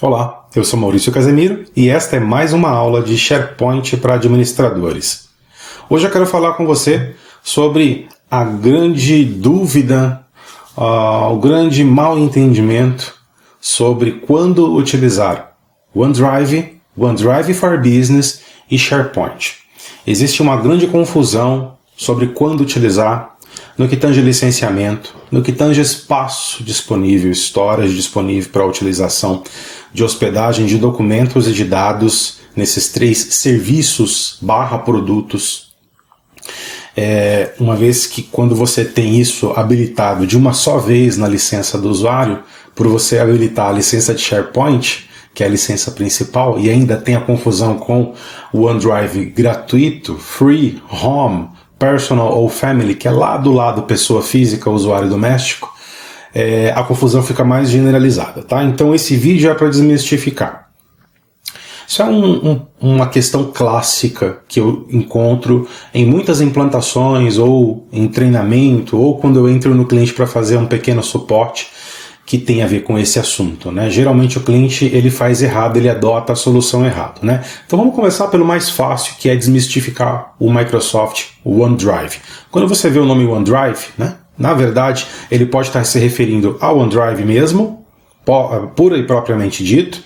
Olá, eu sou Maurício Casemiro e esta é mais uma aula de SharePoint para administradores. Hoje eu quero falar com você sobre a grande dúvida, o grande mal entendimento sobre quando utilizar OneDrive, OneDrive for Business e SharePoint. Existe uma grande confusão sobre quando utilizar, no que tange licenciamento, no que tange espaço disponível, storage disponível para a utilização de hospedagem de documentos e de dados nesses 3 serviços / produtos. Uma vez que quando você tem isso habilitado de uma só vez na licença do usuário, por você habilitar a licença de SharePoint, que é a licença principal, e ainda tem a confusão com o OneDrive gratuito, Free, Home, Personal ou Family, que é lá do lado pessoa física, usuário doméstico, a confusão fica mais generalizada, tá? Então esse vídeo é para desmistificar. Isso é uma questão clássica que eu encontro em muitas implantações, ou em treinamento, ou quando eu entro no cliente para fazer um pequeno suporte que tem a ver com esse assunto, né? Geralmente o cliente ele faz errado, ele adota a solução errada, né? Então vamos começar pelo mais fácil, que é desmistificar o Microsoft OneDrive. Quando você vê o nome OneDrive, né? Na verdade, ele pode estar se referindo ao OneDrive mesmo, pura e propriamente dito,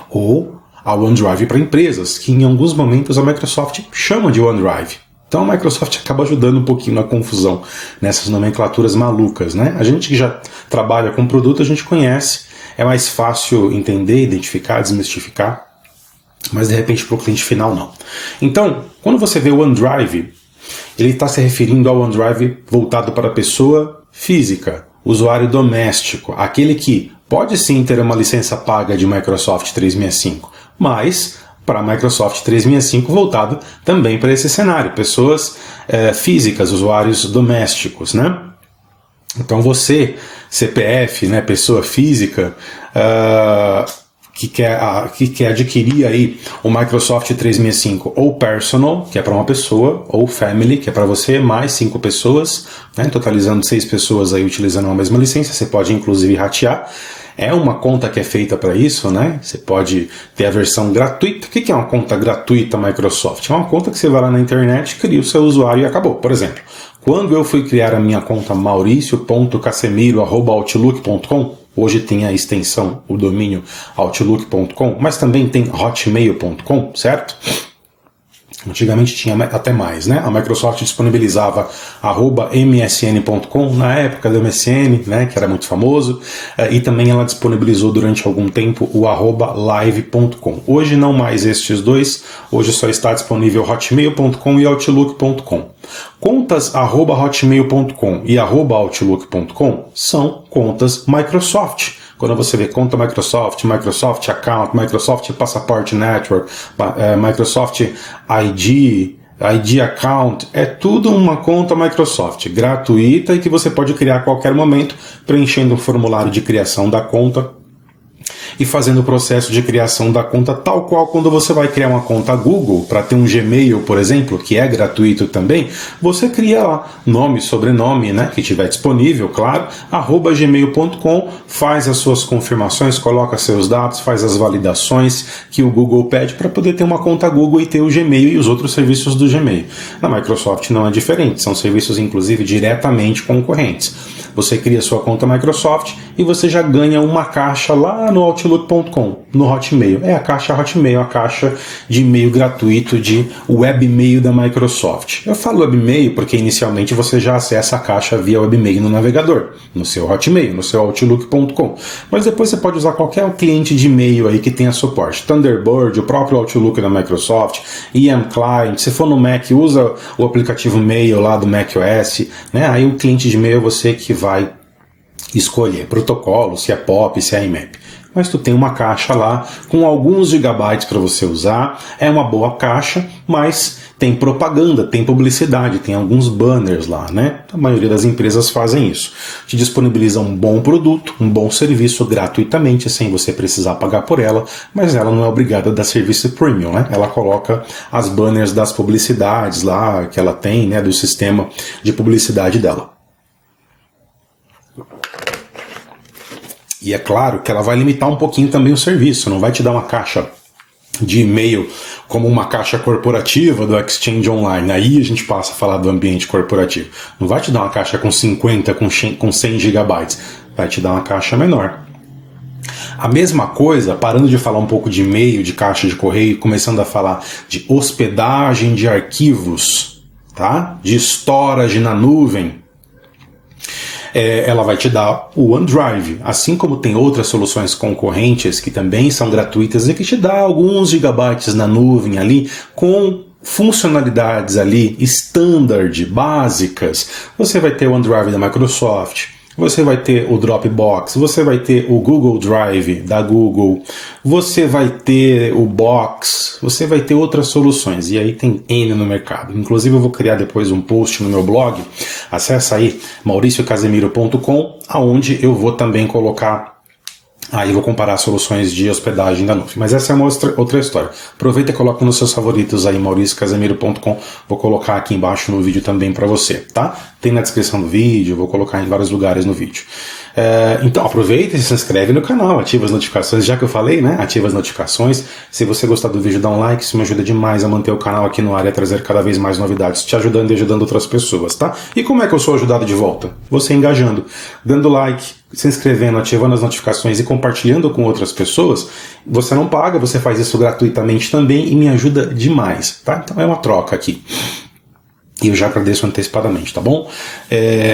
ou ao OneDrive para empresas, que em alguns momentos a Microsoft chama de OneDrive. Então a Microsoft acaba ajudando um pouquinho na confusão nessas nomenclaturas malucas, né? A gente que já trabalha com produto, a gente conhece, é mais fácil entender, identificar, desmistificar, mas de repente para o cliente final não. Então, quando você vê o OneDrive, ele está se referindo ao OneDrive voltado para a pessoa física, usuário doméstico, aquele que pode sim ter uma licença paga de Microsoft 365, mas para a Microsoft 365 voltado também para esse cenário, pessoas físicas, usuários domésticos, né? Então você, CPF, né, pessoa física, que quer adquirir aí o Microsoft 365 ou Personal, que é para uma pessoa, ou Family, que é para você, mais 5 pessoas, né, totalizando 6 pessoas aí utilizando a mesma licença, você pode inclusive ratear. É uma conta que é feita para isso, né? Você pode ter a versão gratuita. O que é uma conta gratuita Microsoft? É uma conta que você vai lá na internet, cria o seu usuário e acabou. Por exemplo, quando eu fui criar a minha conta mauricio.casemiro@outlook.com, hoje tem a extensão, o domínio outlook.com, mas também tem hotmail.com, certo? Antigamente tinha até mais, né? A Microsoft disponibilizava @msn.com na época do MSN, né? Que era muito famoso, e também ela disponibilizou durante algum tempo o @live.com. Hoje não mais estes dois, hoje só está disponível hotmail.com e outlook.com. Contas @hotmail.com e @outlook.com são contas Microsoft. Quando você vê conta Microsoft, Microsoft Account, Microsoft Passport Network, Microsoft ID Account, é tudo uma conta Microsoft, gratuita e que você pode criar a qualquer momento, preenchendo um formulário de criação da conta e fazendo o processo de criação da conta tal qual quando você vai criar uma conta Google para ter um Gmail, por exemplo, que é gratuito também, você cria lá nome, sobrenome, né, que tiver disponível, claro, @gmail.com, faz as suas confirmações, coloca seus dados, faz as validações que o Google pede para poder ter uma conta Google e ter o Gmail e os outros serviços do Gmail. Na Microsoft não é diferente, são serviços inclusive diretamente concorrentes. Você cria sua conta Microsoft e você já ganha uma caixa lá no Outlook.com, no Hotmail. É a caixa Hotmail, a caixa de e-mail gratuito de webmail da Microsoft. Eu falo webmail porque inicialmente você já acessa a caixa via webmail no navegador, no seu Hotmail, no seu Outlook.com. Mas depois você pode usar qualquer cliente de e-mail aí que tenha suporte. Thunderbird, o próprio Outlook da Microsoft, IM Client. Se for no Mac, usa o aplicativo Mail lá do macOS, né? Aí o cliente de e-mail é você que vai escolher protocolo, se é POP, se é IMAP. Mas tu tem uma caixa lá com alguns gigabytes para você usar, é uma boa caixa, mas tem propaganda, tem publicidade, tem alguns banners lá, né? A maioria das empresas fazem isso. Te disponibiliza um bom produto, um bom serviço gratuitamente, sem você precisar pagar por ela, mas ela não é obrigada a dar serviço premium, né? Ela coloca as banners das publicidades lá, que ela tem, né, do sistema de publicidade dela. E é claro que ela vai limitar um pouquinho também o serviço, não vai te dar uma caixa de e-mail como uma caixa corporativa do Exchange Online. Aí a gente passa a falar do ambiente corporativo. Não vai te dar uma caixa com 50, com 100 gigabytes. Vai te dar uma caixa menor. A mesma coisa, parando de falar um pouco de e-mail, de caixa de correio, começando a falar de hospedagem de arquivos, tá? De storage na nuvem. Ela vai te dar o OneDrive, assim como tem outras soluções concorrentes que também são gratuitas e que te dá alguns gigabytes na nuvem ali com funcionalidades ali standard, básicas. Você vai ter o OneDrive da Microsoft, você vai ter o Dropbox, você vai ter o Google Drive da Google, você vai ter o Box, você vai ter outras soluções, e aí tem N no mercado. Inclusive eu vou criar depois um post no meu blog, acessa aí mauriciocasemiro.com, aonde eu vou também colocar. Aí eu vou comparar soluções de hospedagem da nuvem. Mas essa é uma outra história. Aproveita e coloca nos seus favoritos aí, mauriciocasemiro.com. Vou colocar aqui embaixo no vídeo também para você, tá? Tem na descrição do vídeo, vou colocar em vários lugares no vídeo. Então aproveita e se inscreve no canal, ativa as notificações, já que eu falei, né? Ativa as notificações. Se você gostar do vídeo, dá um like, isso me ajuda demais a manter o canal aqui no ar e a trazer cada vez mais novidades, te ajudando e ajudando outras pessoas, tá? E como é que eu sou ajudado de volta? Você engajando, dando like, se inscrevendo, ativando as notificações e compartilhando com outras pessoas. Você não paga, você faz isso gratuitamente também e me ajuda demais, tá? Então é uma troca aqui. E eu já agradeço antecipadamente, tá bom?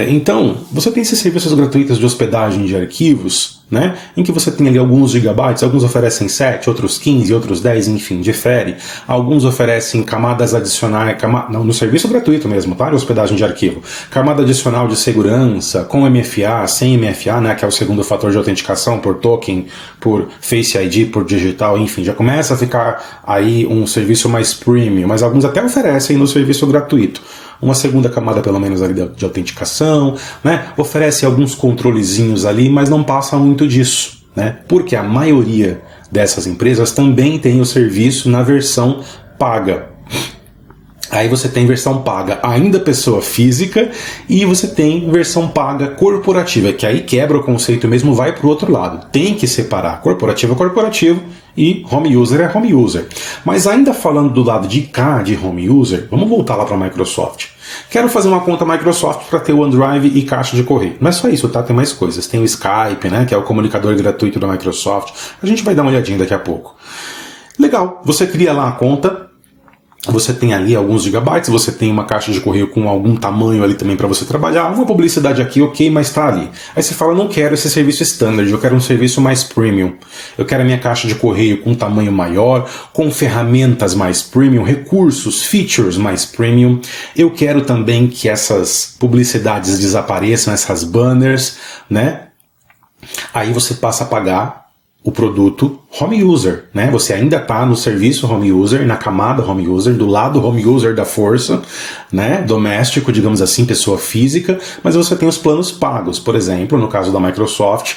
Então, você tem esses serviços gratuitos de hospedagem de arquivos, né? Em que você tem ali alguns gigabytes, alguns oferecem 7, outros 15, outros 10, enfim, difere. Alguns oferecem camadas adicionais, no serviço gratuito mesmo, tá? De hospedagem de arquivo. Camada adicional de segurança, com MFA, sem MFA, né? Que é o segundo fator de autenticação, por token, por Face ID, por digital, enfim. Já começa a ficar aí um serviço mais premium, mas alguns até oferecem no serviço gratuito uma segunda camada pelo menos ali de autenticação, né? Oferece alguns controlezinhos ali, mas não passa muito disso, né? Porque a maioria dessas empresas também tem o serviço na versão paga. Aí você tem versão paga ainda pessoa física e você tem versão paga corporativa, que aí quebra o conceito mesmo, vai para o outro lado. Tem que separar corporativo é corporativo e home user é home user. Mas ainda falando do lado de cá, de home user, vamos voltar lá para a Microsoft. Quero fazer uma conta Microsoft para ter o OneDrive e caixa de correio. Não é só isso, tá? Tem mais coisas. Tem o Skype, né? Que é o comunicador gratuito da Microsoft. A gente vai dar uma olhadinha daqui a pouco. Legal, você cria lá a conta. Você tem ali alguns gigabytes, você tem uma caixa de correio com algum tamanho ali também para você trabalhar, uma publicidade aqui, ok, mas tá ali. Aí você fala, não quero esse serviço standard, eu quero um serviço mais premium. Eu quero a minha caixa de correio com um tamanho maior, com ferramentas mais premium, recursos, features mais premium. Eu quero também que essas publicidades desapareçam, essas banners, né? Aí você passa a pagar o produto home user, né? Você ainda está no serviço home user, na camada home user, do lado home user da força, né? Doméstico, digamos assim, pessoa física, mas você tem os planos pagos. Por exemplo, no caso da Microsoft,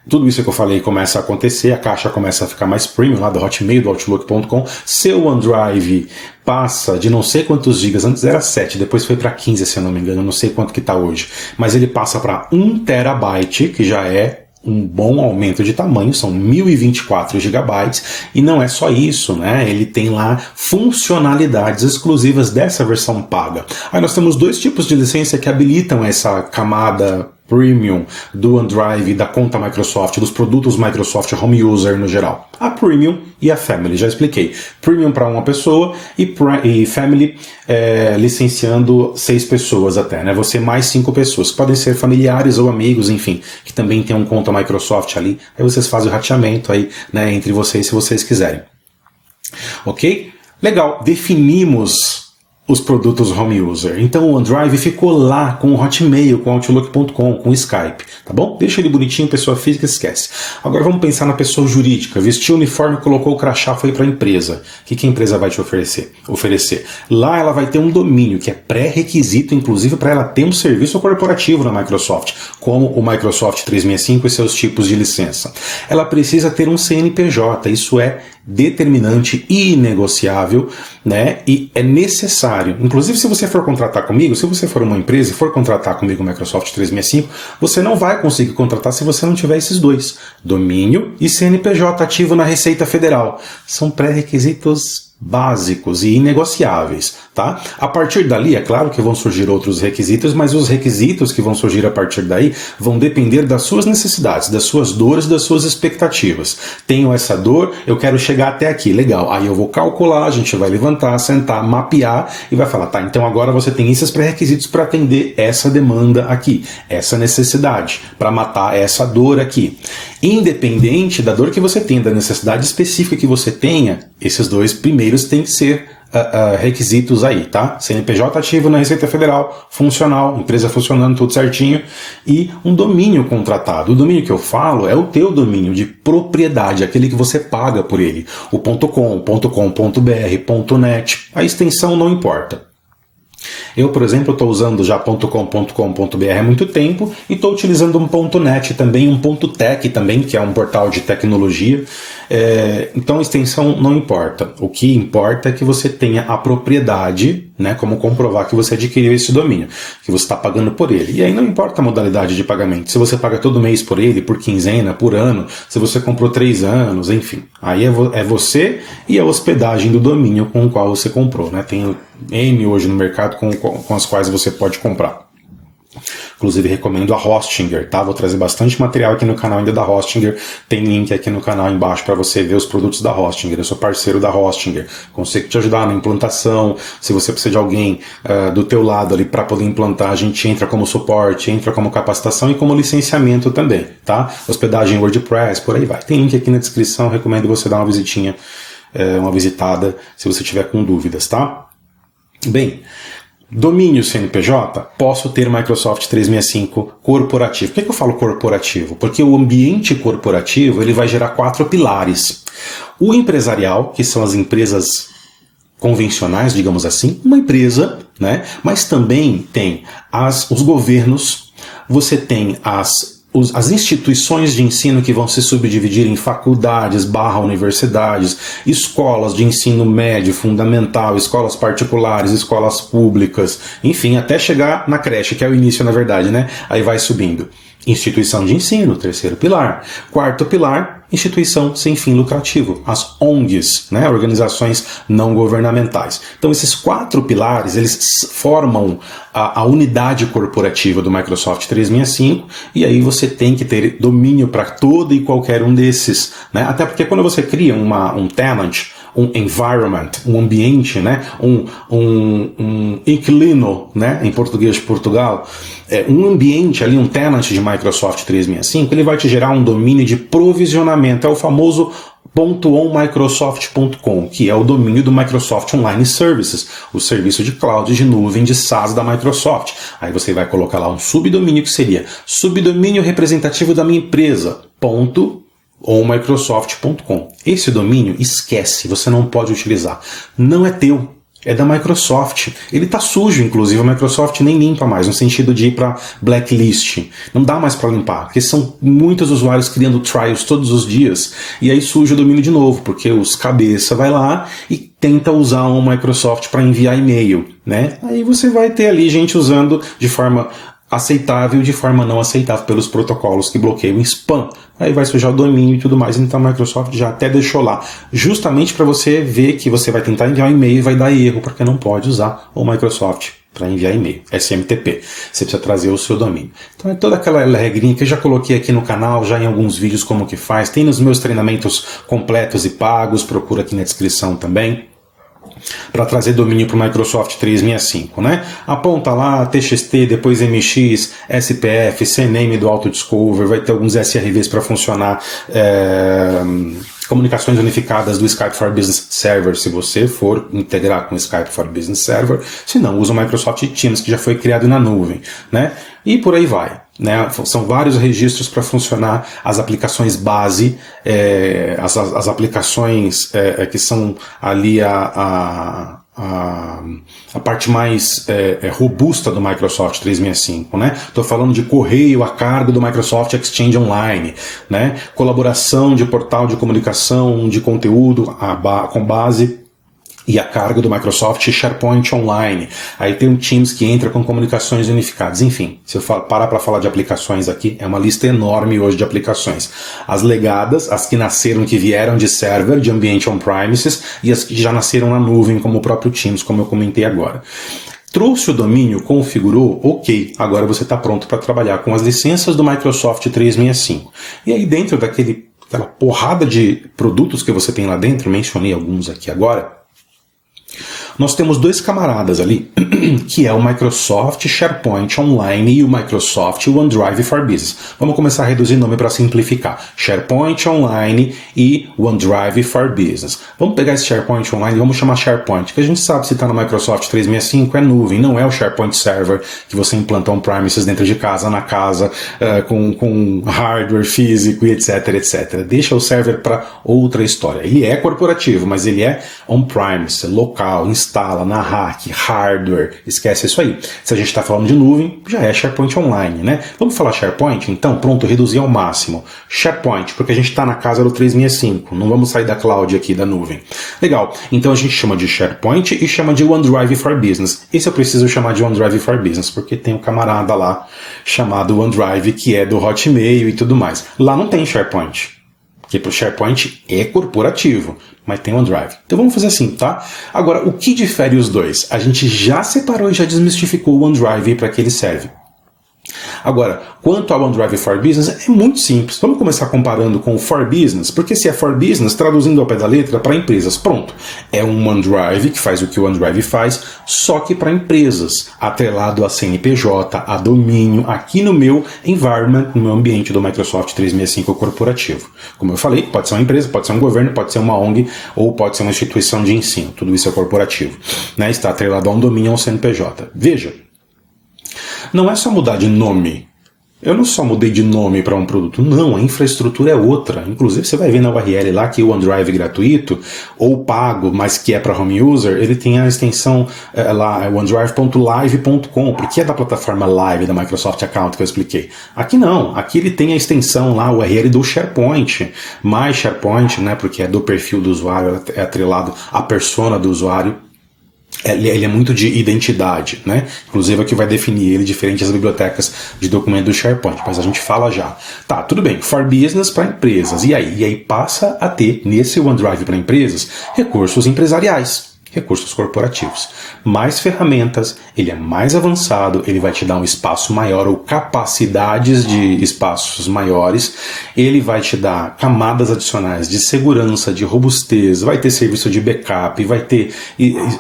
tudo isso que eu falei começa a acontecer, a caixa começa a ficar mais premium lá do Hotmail, do Outlook.com, seu OneDrive passa de não sei quantos gigas, antes era 7, depois foi para 15, se eu não me engano, eu não sei quanto que está hoje, mas ele passa para 1 terabyte, que já é um bom aumento de tamanho, são 1024 gigabytes, e não é só isso, né? Ele tem lá funcionalidades exclusivas dessa versão paga. Aí nós temos dois tipos de licença que habilitam essa camada Premium do OneDrive, da conta Microsoft, dos produtos Microsoft Home User no geral. A Premium e a Family, já expliquei. Premium para uma pessoa e Family licenciando 6 pessoas até, né? Você mais 5 pessoas, que podem ser familiares ou amigos, enfim, que também tem um conta Microsoft ali. Aí vocês fazem o rateamento aí, né, entre vocês, se vocês quiserem. Ok? Legal, definimos os produtos home user. Então o OneDrive ficou lá com o Hotmail, com o Outlook.com, com o Skype, tá bom? Deixa ele bonitinho, pessoa física, esquece. Agora vamos pensar na pessoa jurídica. Vestiu o uniforme, colocou o crachá, foi para a empresa. O que a empresa vai te oferecer? Lá ela vai ter um domínio, que é pré-requisito, inclusive, para ela ter um serviço corporativo na Microsoft, como o Microsoft 365 e seus tipos de licença. Ela precisa ter um CNPJ, isso é determinante e inegociável, né? E é necessário. Inclusive, se você for contratar comigo, se você for uma empresa e for contratar comigo o Microsoft 365, você não vai conseguir contratar se você não tiver esses dois: domínio e CNPJ ativo na Receita Federal. São pré-requisitos básicos e inegociáveis, tá? A partir dali, é claro que vão surgir outros requisitos, mas os requisitos que vão surgir a partir daí vão depender das suas necessidades, das suas dores, das suas expectativas. Tenho essa dor, eu quero chegar até aqui, legal. Aí eu vou calcular, a gente vai levantar, sentar, mapear e vai falar, tá, então agora você tem esses pré-requisitos para atender essa demanda aqui, essa necessidade, para matar essa dor aqui. Independente da dor que você tenha, da necessidade específica que você tenha, esses dois primeiros têm que ser requisitos aí, tá? CNPJ ativo na Receita Federal, funcional, empresa funcionando, tudo certinho, e um domínio contratado. O domínio que eu falo é o teu domínio de propriedade, aquele que você paga por ele. O .com, .com.br, .net, a extensão não importa. Eu, por exemplo, estou usando já .com.br há muito tempo e estou utilizando um .net também, um .tech também, que é um portal de tecnologia. Então a extensão não importa. O que importa é que você tenha a propriedade, né, como comprovar que você adquiriu esse domínio, que você está pagando por ele. E aí não importa a modalidade de pagamento. Se você paga todo mês por ele, por quinzena, por ano, se você comprou 3 anos, enfim. Aí é você e a hospedagem do domínio com o qual você comprou, né? Tem N hoje no mercado com as quais você pode comprar. Inclusive recomendo a Hostinger, tá? Vou trazer bastante material aqui no canal ainda da Hostinger. Tem link aqui no canal embaixo para você ver os produtos da Hostinger. Eu sou parceiro da Hostinger. Consigo te ajudar na implantação. Se você precisa de alguém do teu lado ali para poder implantar, a gente entra como suporte, entra como capacitação e como licenciamento também, tá? Hospedagem WordPress, por aí vai. Tem link aqui na descrição. Recomendo você dar uma visitinha, uma visitada, se você tiver com dúvidas, tá? Bem, domínio CNPJ, posso ter Microsoft 365 corporativo. Por que eu falo corporativo? Porque o ambiente corporativo ele vai gerar 4 pilares. O empresarial, que são as empresas convencionais, digamos assim, uma empresa, né? Mas também tem os governos, você tem as instituições de ensino que vão se subdividir em faculdades / universidades, escolas de ensino médio, fundamental, escolas particulares, escolas públicas, enfim, até chegar na creche, que é o início, na verdade, né? Aí vai subindo. Instituição de ensino, 3º pilar. 4º pilar, instituição sem fim lucrativo, as ONGs, né? Organizações não governamentais. Então esses 4 pilares, eles formam a unidade corporativa do Microsoft 365 e aí você tem que ter domínio para todo e qualquer um desses, né? Até porque quando você cria um tenant, um environment, um ambiente, né? um inquilino, né? Em português de Portugal, um ambiente ali, um tenant de Microsoft 365, ele vai te gerar um domínio de provisionamento, é o famoso .onmicrosoft.com, que é o domínio do Microsoft Online Services, o serviço de cloud, de nuvem, de SaaS da Microsoft. Aí você vai colocar lá um subdomínio que seria subdomínio representativo da minha empresa, .onmicrosoft.com. Esse domínio, esquece, você não pode utilizar. Não é teu. É da Microsoft. Ele está sujo, inclusive. A Microsoft nem limpa mais, no sentido de ir para blacklist. Não dá mais para limpar, porque são muitos usuários criando trials todos os dias, e aí suja o domínio de novo, porque os cabeça vai lá e tenta usar um Microsoft para enviar e-mail, né? Aí você vai ter ali gente usando de forma aceitável e de forma não aceitável pelos protocolos que bloqueiam spam. Aí vai sujar o domínio e tudo mais, então a Microsoft já até deixou lá, justamente para você ver que você vai tentar enviar um e-mail e vai dar erro, porque não pode usar o Microsoft para enviar e-mail, SMTP. Você precisa trazer o seu domínio. Então é toda aquela regrinha que eu já coloquei aqui no canal, já em alguns vídeos como que faz, tem nos meus treinamentos completos e pagos, procura aqui na descrição também, para trazer domínio para o Microsoft 365, né? Aponta lá TXT, depois MX, SPF, CNAME do AutoDiscover, vai ter alguns SRVs para funcionar, comunicações unificadas do Skype for Business Server, se você for integrar com o Skype for Business Server, se não, usa o Microsoft Teams, que já foi criado na nuvem, né? E por aí vai, né? São vários registros para funcionar as aplicações base, as aplicações que são ali a a parte mais robusta do Microsoft 365, né? Estou falando de correio a cargo do Microsoft Exchange Online, né? Colaboração de portal de comunicação, de conteúdo com base e a carga do Microsoft SharePoint Online. Aí tem um Teams que entra com comunicações unificadas. Enfim, se eu parar para falar de aplicações aqui, é uma lista enorme hoje de aplicações. As legadas, as que nasceram, que vieram de server, de ambiente on-premises, e as que já nasceram na nuvem, como o próprio Teams, como eu comentei agora. Trouxe o domínio, configurou, ok, agora você está pronto para trabalhar com as licenças do Microsoft 365. E aí dentro daquela porrada de produtos que você tem lá dentro, mencionei alguns aqui agora, nós temos dois camaradas ali, que é o Microsoft SharePoint Online e o Microsoft OneDrive for Business. Vamos começar a reduzir nome para simplificar. SharePoint Online e OneDrive for Business. Vamos pegar esse SharePoint Online e vamos chamar SharePoint, que a gente sabe se está no Microsoft 365, é nuvem, não é o SharePoint Server que você implanta on-premises dentro de casa, na casa, com hardware físico e etc, etc. Deixa o server para outra história. Ele é corporativo, mas ele é on-premise, local, instala na rack, hardware, esquece isso aí. Se a gente está falando de nuvem, já é SharePoint Online, né? Vamos falar SharePoint? Então, pronto, reduzir ao máximo. SharePoint, porque a gente está na casa do 365, não vamos sair da cloud aqui, da nuvem. Legal, então a gente chama de SharePoint e chama de OneDrive for Business. Esse eu preciso chamar de OneDrive for Business, porque tem um camarada lá chamado OneDrive, que é do Hotmail e tudo mais. Lá não tem SharePoint. Porque para o SharePoint é corporativo, mas tem OneDrive. Então vamos fazer assim, tá? Agora, o que difere os dois? A gente já separou e já desmistificou o OneDrive e para que ele serve. Agora, quanto ao OneDrive for Business, é muito simples. Vamos começar comparando com o For Business, porque se é For Business, traduzindo ao pé da letra, para empresas, pronto. É um OneDrive que faz o que o OneDrive faz, só que para empresas, atrelado a CNPJ, a domínio, aqui no meu environment, no meu ambiente do Microsoft 365 corporativo. Como eu falei, pode ser uma empresa, pode ser um governo, pode ser uma ONG, ou pode ser uma instituição de ensino. Tudo isso é corporativo, né? Está atrelado a um domínio ou um CNPJ. Veja, não é só mudar de nome. Eu não só mudei de nome para um produto, não, a infraestrutura é outra. Inclusive você vai ver na URL lá que o OneDrive gratuito ou pago, mas que é para home user, ele tem a extensão lá, onedrive.live.com, porque é da plataforma Live da Microsoft Account que eu expliquei. Aqui não, aqui ele tem a extensão lá, o URL do SharePoint, mais SharePoint, né, porque é do perfil do usuário, é atrelado à persona do usuário. Ele é muito de identidade, né? Inclusive aqui vai definir ele diferente das bibliotecas de documento do SharePoint, mas a gente fala já. Tá, tudo bem, for business para empresas. E aí passa a ter, nesse OneDrive para empresas, recursos empresariais. Recursos corporativos. Mais ferramentas, ele é mais avançado, ele vai te dar um espaço maior ou capacidades de espaços maiores, ele vai te dar camadas adicionais de segurança, de robustez, vai ter serviço de backup, vai ter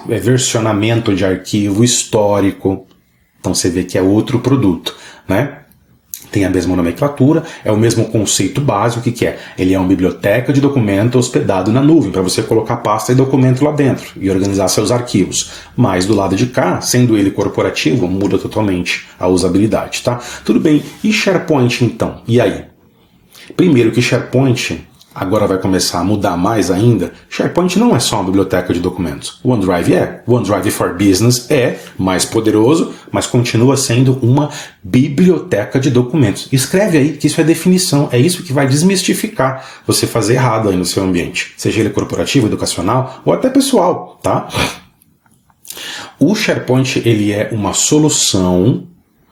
versionamento de arquivo histórico. Então você vê que é outro produto, né? Tem a mesma nomenclatura, é o mesmo conceito básico, que é? Ele é uma biblioteca de documento hospedado na nuvem, para você colocar pasta e documento lá dentro e organizar seus arquivos. Mas do lado de cá, sendo ele corporativo, muda totalmente a usabilidade, tá? Tudo bem, e SharePoint então? E aí? Primeiro que SharePoint agora vai começar a mudar mais ainda. SharePoint não é só uma biblioteca de documentos. O OneDrive é. O OneDrive for Business é mais poderoso, mas continua sendo uma biblioteca de documentos. Escreve aí que isso é definição. É isso que vai desmistificar você fazer errado aí no seu ambiente. Seja ele corporativo, educacional ou até pessoal, tá? O SharePoint, ele é uma solução.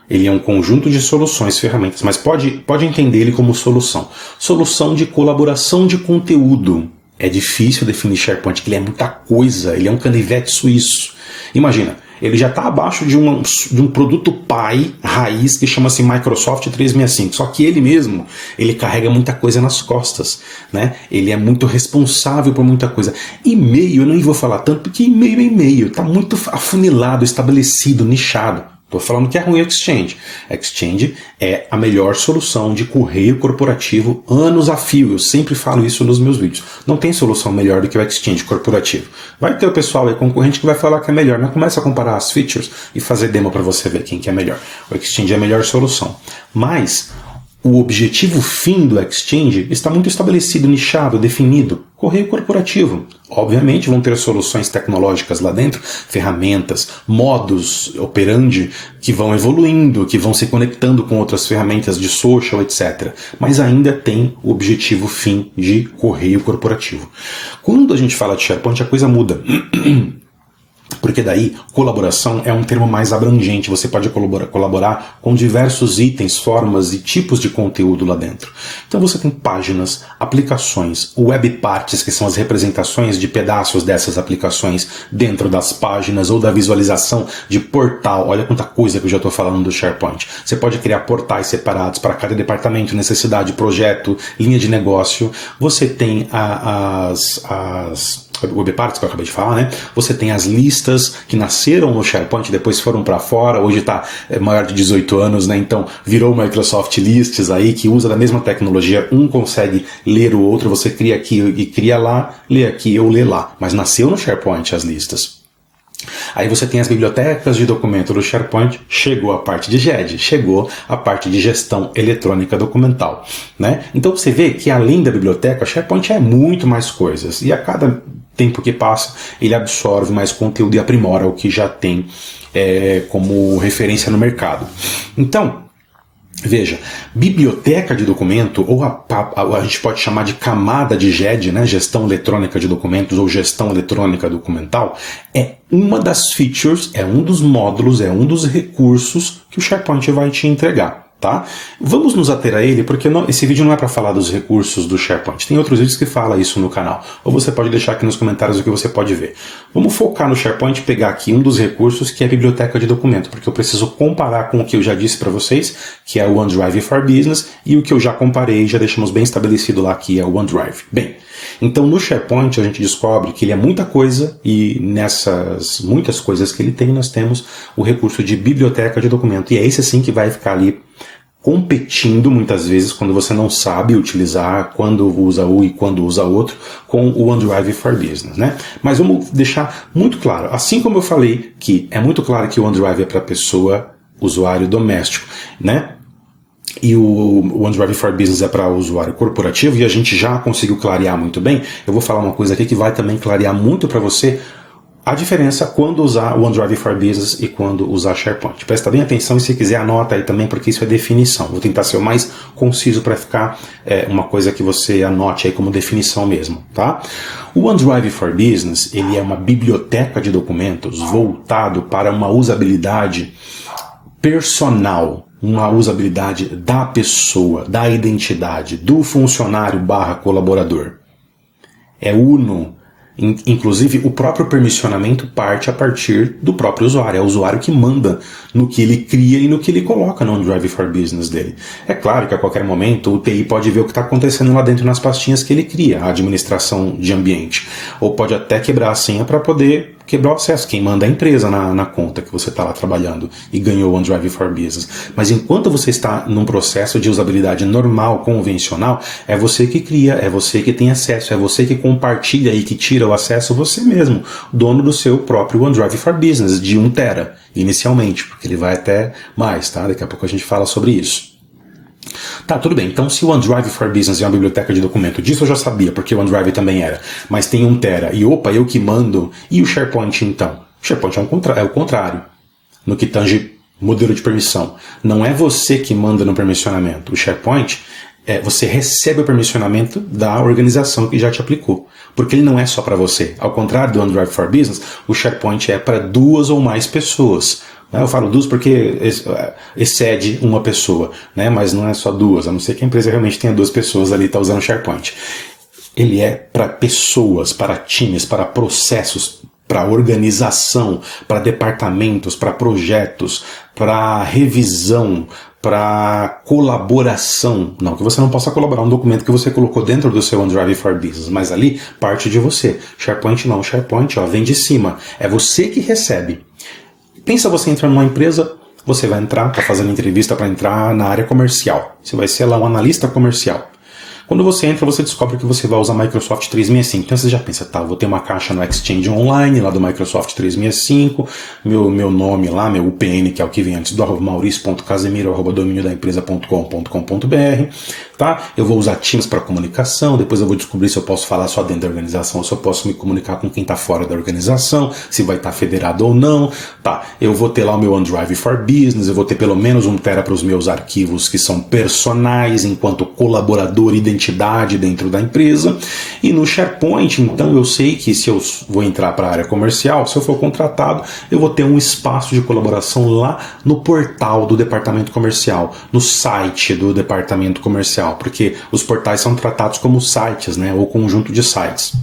Ele é um conjunto de soluções, ferramentas, mas pode entender ele como solução. Solução de colaboração de conteúdo. É difícil definir SharePoint, porque ele é muita coisa, ele é um canivete suíço. Imagina, ele já está abaixo de um produto pai, raiz, que chama-se Microsoft 365. Só que ele mesmo, ele carrega muita coisa nas costas, né? Ele é muito responsável por muita coisa. E-mail, eu não vou falar tanto, porque e-mail é e-mail, está muito afunilado, estabelecido, nichado. Estou falando que é ruim o Exchange. Exchange é a melhor solução de correio corporativo anos a fio. Eu sempre falo isso nos meus vídeos. Não tem solução melhor do que o Exchange corporativo. Vai ter o pessoal aí concorrente que vai falar que é melhor. Não começa a comparar as features e fazer demo para você ver quem que é melhor. O Exchange é a melhor solução. Mas o objetivo fim do Exchange está muito estabelecido, nichado, definido. Correio corporativo. Obviamente vão ter soluções tecnológicas lá dentro, ferramentas, modus operandi que vão evoluindo, que vão se conectando com outras ferramentas de social, etc. Mas ainda tem o objetivo fim de correio corporativo. Quando a gente fala de SharePoint, a coisa muda. Porque daí, colaboração é um termo mais abrangente, você pode colaborar com diversos itens, formas e tipos de conteúdo lá dentro. Então você tem páginas, aplicações, web parts, que são as representações de pedaços dessas aplicações dentro das páginas ou da visualização de portal. Olha quanta coisa que eu já estou falando do SharePoint. Você pode criar portais separados para cada departamento, necessidade, projeto, linha de negócio. Você tem as web parts que eu acabei de falar, né? Você tem as listas que nasceram no SharePoint, depois foram para fora, hoje está maior de 18 anos, né? Então virou Microsoft Lists aí, que usa da mesma tecnologia, um consegue ler o outro, você cria aqui e cria lá, lê aqui ou lê lá, mas nasceu no SharePoint as listas. Aí você tem as bibliotecas de documento do SharePoint, chegou a parte de GED, chegou a parte de gestão eletrônica documental, né? Então você vê que além da biblioteca, o SharePoint é muito mais coisas, e a cada tempo que passa, ele absorve mais conteúdo e aprimora o que já tem como referência no mercado. Então, veja, biblioteca de documento, ou a gente pode chamar de camada de GED, né, gestão eletrônica de documentos, ou gestão eletrônica documental, é uma das features, é um dos módulos, é um dos recursos que o SharePoint vai te entregar. Tá? Vamos nos ater a ele, porque esse vídeo não é para falar dos recursos do SharePoint. Tem outros vídeos que falam isso no canal. Ou você pode deixar aqui nos comentários o que você pode ver. Vamos focar no SharePoint e pegar aqui um dos recursos, que é a biblioteca de documento, porque eu preciso comparar com o que eu já disse para vocês, que é o OneDrive for Business, e o que eu já comparei, já deixamos bem estabelecido lá, que é o OneDrive. Bem, então no SharePoint a gente descobre que ele é muita coisa, e nessas muitas coisas que ele tem, nós temos o recurso de biblioteca de documento, e é esse sim que vai ficar ali competindo muitas vezes quando você não sabe utilizar, quando usa um e quando usa outro, com o OneDrive for Business, né? Mas vamos deixar muito claro, assim como eu falei que é muito claro que o OneDrive é para pessoa, usuário doméstico, né? E o OneDrive for Business é para o usuário corporativo, e a gente já conseguiu clarear muito bem. Eu vou falar uma coisa aqui que vai também clarear muito para você a diferença quando usar o OneDrive for Business e quando usar SharePoint. Presta bem atenção, e se quiser anota aí também, porque isso é definição. Vou tentar ser o mais conciso para ficar uma coisa que você anote aí como definição mesmo, tá? O OneDrive for Business, ele é uma biblioteca de documentos voltado para uma usabilidade personal, uma usabilidade da pessoa, da identidade, do funcionário / colaborador. É uno. Inclusive, o próprio permissionamento parte a partir do próprio usuário. É o usuário que manda no que ele cria e no que ele coloca no OneDrive for Business dele. É claro que a qualquer momento o TI pode ver o que está acontecendo lá dentro nas pastinhas que ele cria, a administração de ambiente. Ou pode até quebrar a senha para poder quebrar o acesso. Quem manda é a empresa na conta que você está lá trabalhando e ganhou o OneDrive for Business. Mas enquanto você está num processo de usabilidade normal, convencional, é você que cria, é você que tem acesso, é você que compartilha e que tira o acesso, você mesmo, dono do seu próprio OneDrive for Business, de 1 tera, inicialmente, porque ele vai até mais, tá? Daqui a pouco a gente fala sobre isso. Tá, tudo bem. Então, se o OneDrive for Business é uma biblioteca de documento, disso eu já sabia, porque o OneDrive também era. Mas tem 1 tera. E opa, eu que mando. E o SharePoint, então? O SharePoint é o contrário. No que tange modelo de permissão. Não é você que manda no permissionamento. O SharePoint, você recebe o permissionamento da organização que já te aplicou. Porque ele não é só para você. Ao contrário do OneDrive for Business, o SharePoint é para 2 ou mais pessoas. Eu falo 2 porque excede uma pessoa, né? Mas não é só 2, a não ser que a empresa realmente tenha 2 pessoas ali e está usando o SharePoint. Ele é para pessoas, para times, para processos, para organização, para departamentos, para projetos, para revisão, para colaboração. Não que você não possa colaborar um documento que você colocou dentro do seu OneDrive for Business, mas ali parte de você. SharePoint não, SharePoint vem de cima. É você que recebe. Pensa você entrar numa empresa, você vai entrar, está fazendo entrevista para entrar na área comercial. Você vai ser lá um analista comercial. Quando você entra, você descobre que você vai usar Microsoft 365. Então você já pensa, tá, eu vou ter uma caixa no Exchange Online, lá do Microsoft 365, meu nome lá, meu UPN, que é o que vem antes do mauricio.casemiro@dominiodaempresa.com.br, tá? Eu vou usar Teams para comunicação, depois eu vou descobrir se eu posso falar só dentro da organização ou se eu posso me comunicar com quem está fora da organização, se vai estar federado ou não, tá? Eu vou ter lá o meu OneDrive for Business, eu vou ter pelo menos 1 tera para os meus arquivos que são personais, enquanto colaborador, identidade dentro da empresa. E no SharePoint, então, eu sei que se eu vou entrar para a área comercial, se eu for contratado, eu vou ter um espaço de colaboração lá no portal do departamento comercial, no site do departamento comercial, porque os portais são tratados como sites, né, ou conjunto de sites.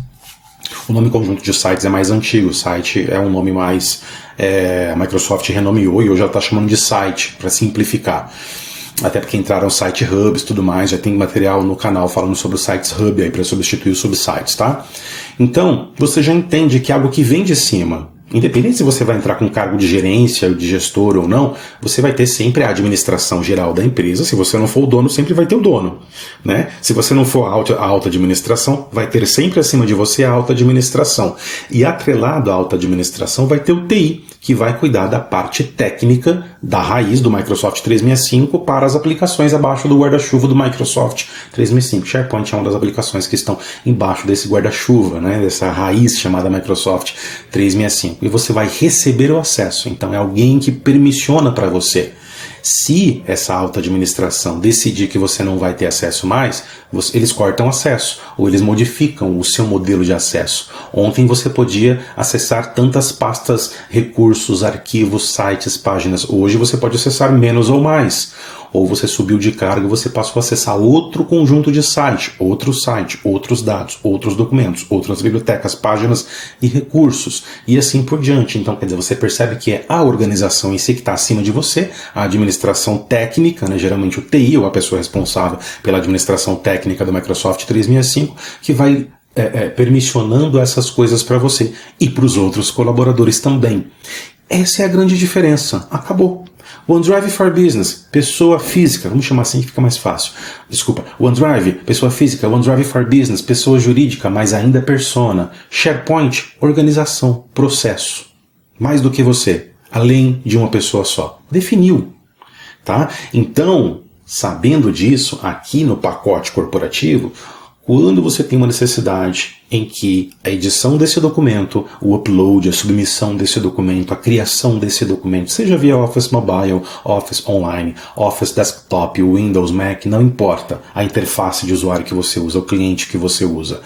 O nome conjunto de sites é mais antigo, site é um nome mais... a Microsoft renomeou e hoje ela está chamando de site, para simplificar. Até porque entraram site hubs e tudo mais, já tem material no canal falando sobre o sites hub aí para substituir os subsites, tá? Então, você já entende que é algo que vem de cima. Independente se você vai entrar com cargo de gerência, de gestor ou não, você vai ter sempre a administração geral da empresa. Se você não for o dono, sempre vai ter o dono, né? Se você não for a alta administração, vai ter sempre acima de você a alta administração. E atrelado à alta administração vai ter o TI, que vai cuidar da parte técnica da raiz do Microsoft 365 para as aplicações abaixo do guarda-chuva do Microsoft 365. SharePoint é uma das aplicações que estão embaixo desse guarda-chuva, né? Dessa raiz chamada Microsoft 365. E você vai receber o acesso. Então é alguém que permissiona para você. Se essa alta administração decidir que você não vai ter acesso mais, eles cortam acesso, ou eles modificam o seu modelo de acesso. Ontem você podia acessar tantas pastas, recursos, arquivos, sites, páginas. Hoje você pode acessar menos ou mais. Ou você subiu de cargo e você passou a acessar outro conjunto de site, outros dados, outros documentos, outras bibliotecas, páginas e recursos, e assim por diante. Então, quer dizer, você percebe que é a organização em si que está acima de você, a administração técnica, né, geralmente o TI, ou a pessoa responsável pela administração técnica do Microsoft 365, que vai permissionando essas coisas para você e para os outros colaboradores também. Essa é a grande diferença. Acabou. OneDrive for Business, pessoa física, vamos chamar assim que fica mais fácil. Desculpa, OneDrive, pessoa física, OneDrive for Business, pessoa jurídica, mas ainda persona. SharePoint, organização, processo. Mais do que você, além de uma pessoa só. Definiu, tá? Então, sabendo disso, aqui no pacote corporativo, quando você tem uma necessidade em que a edição desse documento, o upload, a submissão desse documento, a criação desse documento, seja via Office Mobile, Office Online, Office Desktop, Windows, Mac, não importa a interface de usuário que você usa, o cliente que você usa.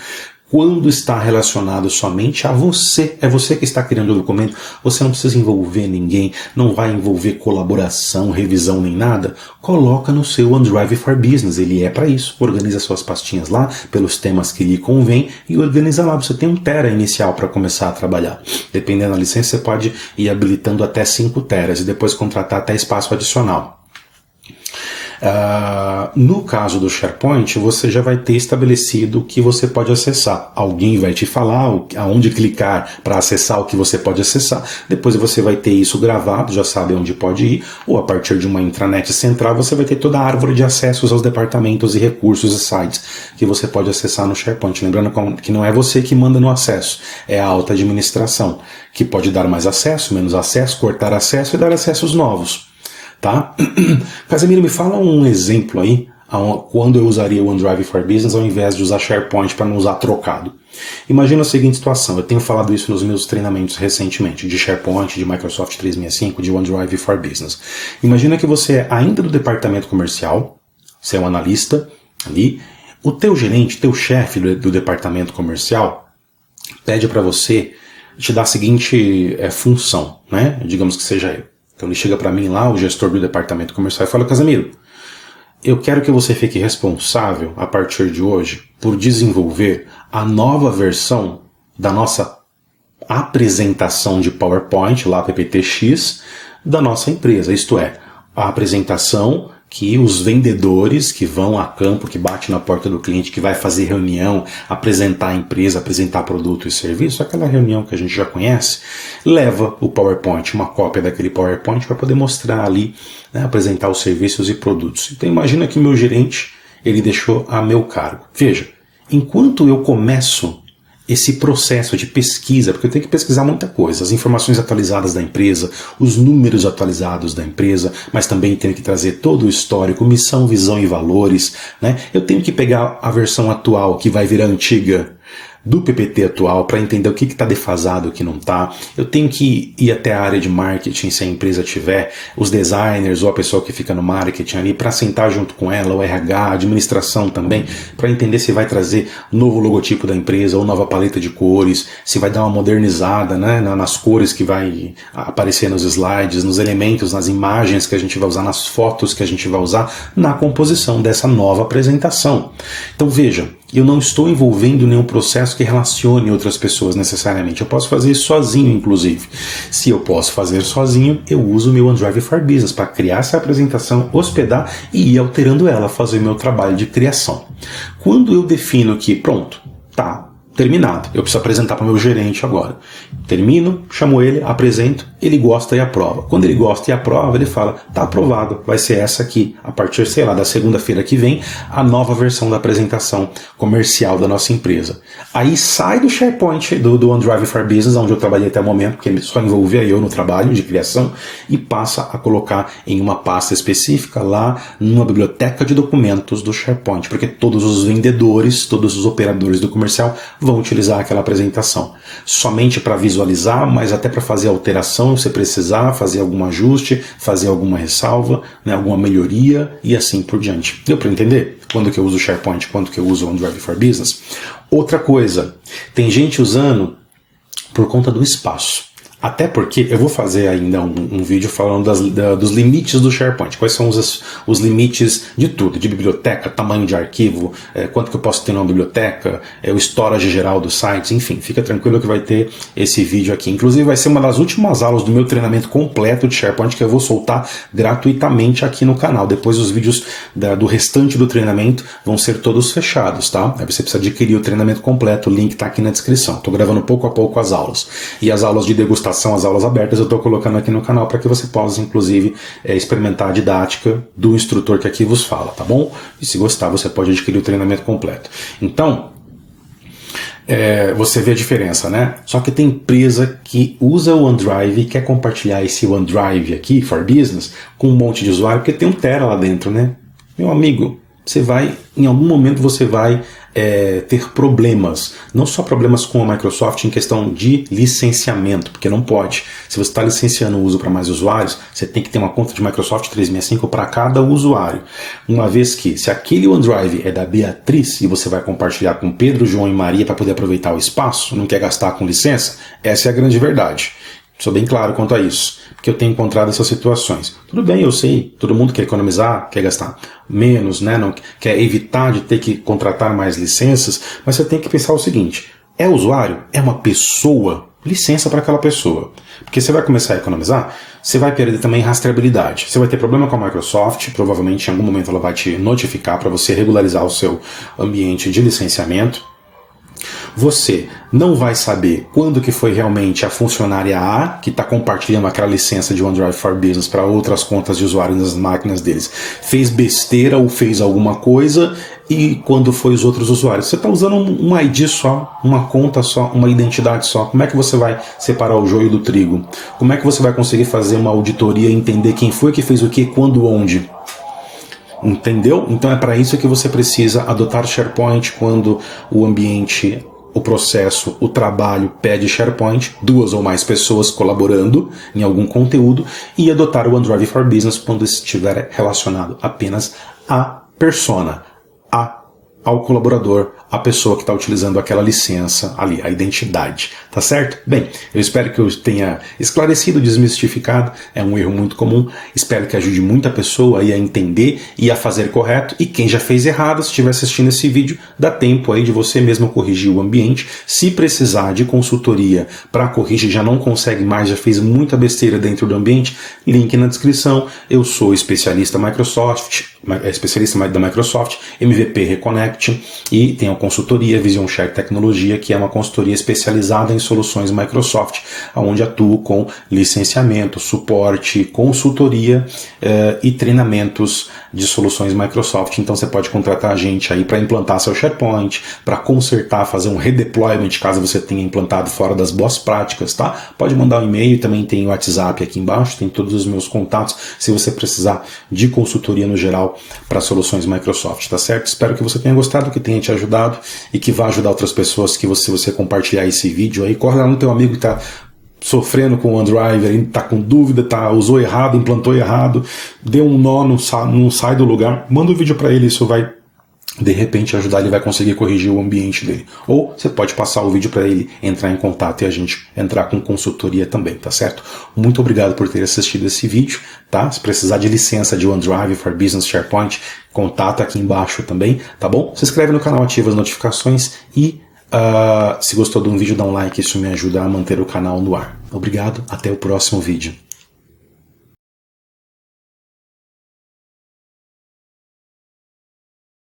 Quando está relacionado somente a você, é você que está criando o documento, você não precisa envolver ninguém, não vai envolver colaboração, revisão nem nada, coloca no seu OneDrive for Business, ele é para isso, organiza suas pastinhas lá, pelos temas que lhe convém e organiza lá, você tem 1 tera inicial para começar a trabalhar. Dependendo da licença, você pode ir habilitando até 5 teras e depois contratar até espaço adicional. No caso do SharePoint, você já vai ter estabelecido o que você pode acessar. Alguém vai te falar aonde clicar para acessar o que você pode acessar. Depois você vai ter isso gravado, já sabe onde pode ir. Ou a partir de uma intranet central, você vai ter toda a árvore de acessos aos departamentos e recursos e sites que você pode acessar no SharePoint. Lembrando que não é você que manda no acesso, é a alta administração, que pode dar mais acesso, menos acesso, cortar acesso e dar acessos novos. Tá? Casemiro, me fala um exemplo aí, quando eu usaria o OneDrive for Business ao invés de usar SharePoint para não usar trocado. Imagina a seguinte situação, eu tenho falado isso nos meus treinamentos recentemente, de SharePoint, de Microsoft 365, de OneDrive for Business. Imagina que você é ainda do departamento comercial, você é um analista ali, o teu gerente, teu chefe do departamento comercial pede para você te dar a seguinte função, né? Digamos que seja eu. Então ele chega para mim lá, o gestor do departamento comercial, e fala: Casemiro, eu quero que você fique responsável, a partir de hoje, por desenvolver a nova versão da nossa apresentação de PowerPoint, lá PPT-X, da nossa empresa. Isto é, a apresentação que os vendedores que vão a campo, que bate na porta do cliente, que vai fazer reunião, apresentar a empresa, apresentar produto e serviço, aquela reunião que a gente já conhece, leva o PowerPoint, uma cópia daquele PowerPoint para poder mostrar ali, né, apresentar os serviços e produtos. Então imagina que meu gerente, ele deixou a meu cargo. Veja, enquanto eu começo esse processo de pesquisa, porque eu tenho que pesquisar muita coisa, as informações atualizadas da empresa, os números atualizados da empresa, mas também tenho que trazer todo o histórico, missão, visão e valores, né? Eu tenho que pegar a versão atual, que vai virar antiga, do PPT atual para entender o que está defasado, o que não está. Eu tenho que ir até a área de marketing, se a empresa tiver, os designers ou a pessoa que fica no marketing ali, para sentar junto com ela, o RH, a administração também, para entender se vai trazer novo logotipo da empresa ou nova paleta de cores, se vai dar uma modernizada, né, nas cores que vai aparecer nos slides, nos elementos, nas imagens que a gente vai usar, nas fotos que a gente vai usar, na composição dessa nova apresentação. Então veja, eu não estou envolvendo nenhum processo que relacione outras pessoas necessariamente. Eu posso fazer isso sozinho, inclusive. Se eu posso fazer sozinho, eu uso o meu OneDrive for Business para criar essa apresentação, hospedar e ir alterando ela, fazer o meu trabalho de criação. Quando eu defino que, pronto, tá terminado, eu preciso apresentar para o meu gerente agora. Termino, chamo ele, apresento, ele gosta e aprova. Quando ele gosta e aprova, ele fala, tá aprovado, vai ser essa aqui, a partir, sei lá, da segunda-feira que vem, a nova versão da apresentação comercial da nossa empresa. Aí sai do SharePoint, do OneDrive for Business, onde eu trabalhei até o momento, porque só envolvia eu no trabalho de criação, e passa a colocar em uma pasta específica lá numa biblioteca de documentos do SharePoint, porque todos os vendedores, todos os operadores do comercial vão utilizar aquela apresentação. Somente para visualizar, mas até para fazer alteração, se precisar, fazer algum ajuste, fazer alguma ressalva, né, alguma melhoria e assim por diante. Deu para entender? Quando que eu uso o SharePoint, quando que eu uso o OneDrive for Business? Outra coisa, tem gente usando por conta do espaço. Até porque eu vou fazer ainda um vídeo falando dos limites do SharePoint. Quais são os limites de tudo, de biblioteca, tamanho de arquivo, quanto que eu posso ter numa biblioteca, o storage geral do site, enfim, fica tranquilo que vai ter esse vídeo aqui. Inclusive vai ser uma das últimas aulas do meu treinamento completo de SharePoint que eu vou soltar gratuitamente aqui no canal. Depois os vídeos do restante do treinamento vão ser todos fechados, tá? Aí você precisa adquirir o treinamento completo, o link está aqui na descrição. Estou gravando pouco a pouco as aulas. E as aulas de degustação, as aulas abertas, eu estou colocando aqui no canal para que você possa, inclusive, experimentar a didática do instrutor que aqui vos fala, tá bom? E se gostar, você pode adquirir o treinamento completo. Então, você vê a diferença, né? Só que tem empresa que usa o OneDrive e quer compartilhar esse OneDrive aqui, for Business, com um monte de usuário, porque tem um tera lá dentro, né? Meu amigo, em algum momento você vai ter problemas, não só problemas com a Microsoft em questão de licenciamento, porque não pode. Se você está licenciando o uso para mais usuários, você tem que ter uma conta de Microsoft 365 para cada usuário. Uma vez que, se aquele OneDrive é da Beatriz e você vai compartilhar com Pedro, João e Maria para poder aproveitar o espaço, não quer gastar com licença, essa é a grande verdade. Sou bem claro quanto a isso, porque eu tenho encontrado essas situações. Tudo bem, eu sei, todo mundo quer economizar, quer gastar menos, né? Não quer evitar de ter que contratar mais licenças, mas você tem que pensar o seguinte, é usuário? É uma pessoa? Licença para aquela pessoa. Porque você vai começar a economizar, você vai perder também rastreabilidade. Você vai ter problema com a Microsoft, provavelmente em algum momento ela vai te notificar para você regularizar o seu ambiente de licenciamento. Você não vai saber quando que foi realmente a funcionária A que está compartilhando aquela licença de OneDrive for Business para outras contas de usuários nas máquinas deles. Fez besteira ou fez alguma coisa e quando foi os outros usuários. Você está usando um ID só, uma conta só, uma identidade só. Como é que você vai separar o joio do trigo? Como é que você vai conseguir fazer uma auditoria e entender quem foi que fez o que, quando, onde? Entendeu? Então é para isso que você precisa adotar SharePoint quando o ambiente, o processo, o trabalho pede SharePoint, 2 ou mais pessoas colaborando em algum conteúdo, e adotar o OneDrive for Business quando estiver relacionado apenas à persona, ao colaborador, a pessoa que está utilizando aquela licença ali, a identidade, tá certo? Bem, eu espero que eu tenha esclarecido, desmistificado, é um erro muito comum, espero que ajude muita pessoa aí a entender e a fazer correto, e quem já fez errado, se estiver assistindo esse vídeo, dá tempo aí de você mesmo corrigir o ambiente, se precisar de consultoria para corrigir, já não consegue mais, já fez muita besteira dentro do ambiente, link na descrição, eu sou especialista da Microsoft, MVP Reconnect, Connect, e tem a consultoria Vision Share Tecnologia, que é uma consultoria especializada em soluções Microsoft, onde atuo com licenciamento, suporte, consultoria e treinamentos de soluções Microsoft. Então você pode contratar a gente aí para implantar seu SharePoint, para consertar, fazer um redeployment caso você tenha implantado fora das boas práticas, tá? Pode mandar um e-mail, também tem o WhatsApp aqui embaixo, tem todos os meus contatos, se você precisar de consultoria no geral para soluções Microsoft, tá certo? Espero que você tenha gostado, que tenha te ajudado e que vá ajudar outras pessoas, que você compartilhar esse vídeo aí, corre lá no teu amigo que está sofrendo com o OneDrive, está com dúvida, usou errado, implantou errado, deu um nó, não sai do lugar, manda o vídeo para ele, isso vai de repente ajudar, ele vai conseguir corrigir o ambiente dele. Ou você pode passar o vídeo para ele entrar em contato e a gente entrar com consultoria também, tá certo? Muito obrigado por ter assistido esse vídeo, tá? Se precisar de licença de OneDrive for Business SharePoint, contata aqui embaixo também, tá bom? Se inscreve no canal, ativa as notificações e se gostou de um vídeo, dá um like, isso me ajuda a manter o canal no ar. Obrigado, até o próximo vídeo.